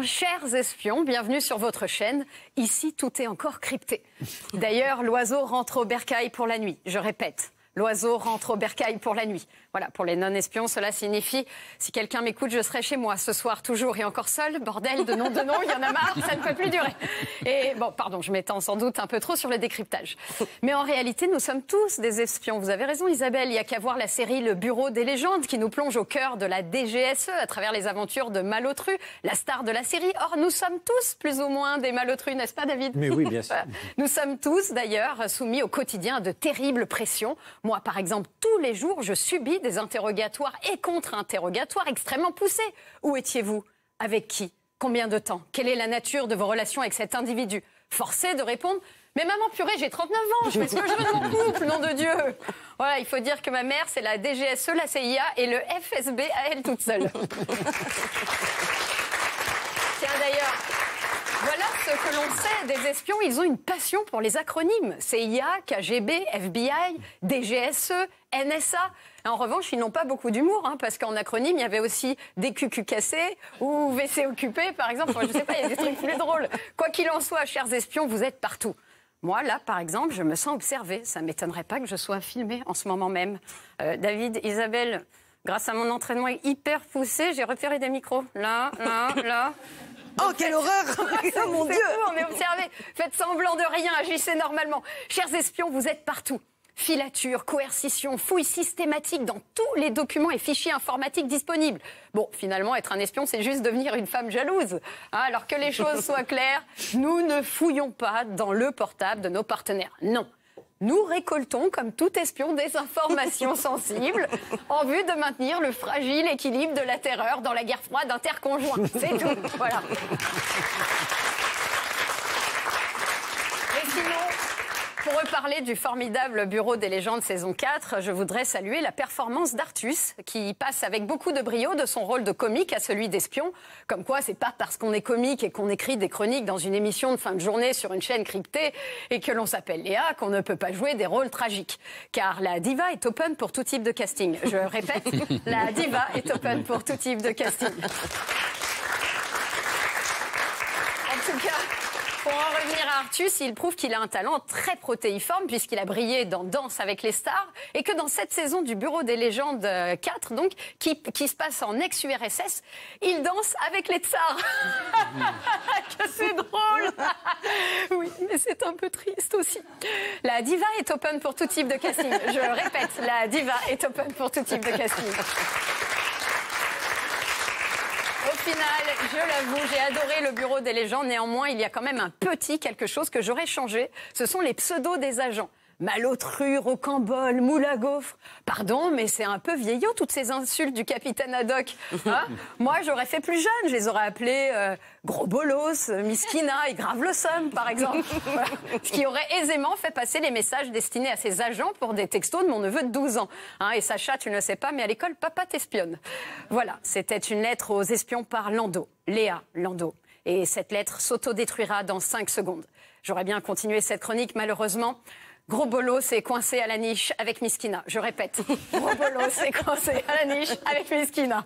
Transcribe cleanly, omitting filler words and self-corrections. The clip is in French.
Chers espions, bienvenue sur votre chaîne. Ici, tout est encore crypté. D'ailleurs, l'oiseau rentre au bercail pour la nuit. Je répète, l'oiseau rentre au bercail pour la nuit. Voilà, pour les non-espions, cela signifie si quelqu'un m'écoute, je serai chez moi ce soir, toujours et encore seul. Bordel de nom, il y en a marre, ça ne peut plus durer. Et bon, pardon, je m'étends sans doute un peu trop sur le décryptage. Mais en réalité, nous sommes tous des espions. Vous avez raison, Isabelle, il n'y a qu'à voir la série Le Bureau des légendes qui nous plonge au cœur de la DGSE à travers les aventures de Malotru, la star de la série. Or, nous sommes tous plus ou moins des Malotrus, n'est-ce pas, David? Mais oui, bien sûr. Nous sommes tous, d'ailleurs, soumis au quotidien à de terribles pressions. Moi, par exemple, tous les jours, je subis des interrogatoires et contre-interrogatoires extrêmement poussés. Où étiez-vous? Avec qui? Combien de temps? Quelle est la nature de vos relations avec cet individu? Forcé de répondre: mais maman purée, j'ai 39 ans, je fais ce que je veux de mon couple, nom de Dieu. Voilà, il faut dire que ma mère, c'est la DGSE, la CIA et le FSB à elle toute seule. Tiens, d'ailleurs, voilà ce que l'on sait des espions. Ils ont une passion pour les acronymes. CIA, KGB, FBI, DGSE, NSA. En revanche, ils n'ont pas beaucoup d'humour, parce qu'en acronyme, il y avait aussi des cucu cassés ou WC occupé, par exemple. Enfin, je sais pas, il y a des trucs plus drôles. Quoi qu'il en soit, chers espions, vous êtes partout. Moi, là, par exemple, je me sens observée. Ça ne m'étonnerait pas que je sois filmée en ce moment même. David, Isabelle, grâce à mon entraînement hyper poussé, j'ai repéré des micros. Là. Oh, quelle horreur! Oh mon Dieu! On est observé. Faites semblant de rien, agissez normalement. Chers espions, vous êtes partout. Filature, coercition, fouille systématique dans tous les documents et fichiers informatiques disponibles. Bon, finalement, être un espion, c'est juste devenir une femme jalouse. Alors que les choses soient claires, nous ne fouillons pas dans le portable de nos partenaires. Non. Nous récoltons, comme tout espion, des informations sensibles en vue de maintenir le fragile équilibre de la terreur dans la guerre froide interconjointe. C'est tout. Voilà. Et sinon, pour reparler du formidable Bureau des légendes saison 4, je voudrais saluer la performance d'Artus, qui passe avec beaucoup de brio de son rôle de comique à celui d'espion. Comme quoi, c'est pas parce qu'on est comique et qu'on écrit des chroniques dans une émission de fin de journée sur une chaîne cryptée et que l'on s'appelle Léa qu'on ne peut pas jouer des rôles tragiques. Car la diva est open pour tout type de casting. Je répète, la diva est open pour tout type de casting. En tout cas, pour en revenir à Artus, il prouve qu'il a un talent très protéiforme puisqu'il a brillé dans Danse avec les stars et que dans cette saison du Bureau des légendes 4, donc, qui se passe en ex-URSS, il danse avec les tsars. Que c'est drôle. Oui, mais c'est un peu triste aussi. La diva est open pour tout type de casting. Je répète, la diva est open pour tout type de casting. Au final, je l'avoue, j'ai adoré le Bureau des légendes. Néanmoins, il y a quand même un petit quelque chose que j'aurais changé. Ce sont les pseudos des agents. Malotru, rocambole, moule à gaufre. Pardon, mais c'est un peu vieillot, toutes ces insultes du capitaine Haddock. Moi, j'aurais fait plus jeune. Je les aurais appelés Gros Bolos, Miskina et Grave le Somme, par exemple. Voilà. Ce qui aurait aisément fait passer les messages destinés à ces agents pour des textos de mon neveu de 12 ans. Et Sacha, tu ne le sais pas, mais à l'école, papa t'espionne. Voilà, c'était une lettre aux espions par Lando. Léa Lando. Et cette lettre s'autodétruira dans 5 secondes. J'aurais bien continué cette chronique, malheureusement. Gros Bolos est coincé à la niche avec Miskina. Je répète, Gros Bolos est coincé à la niche avec Miskina.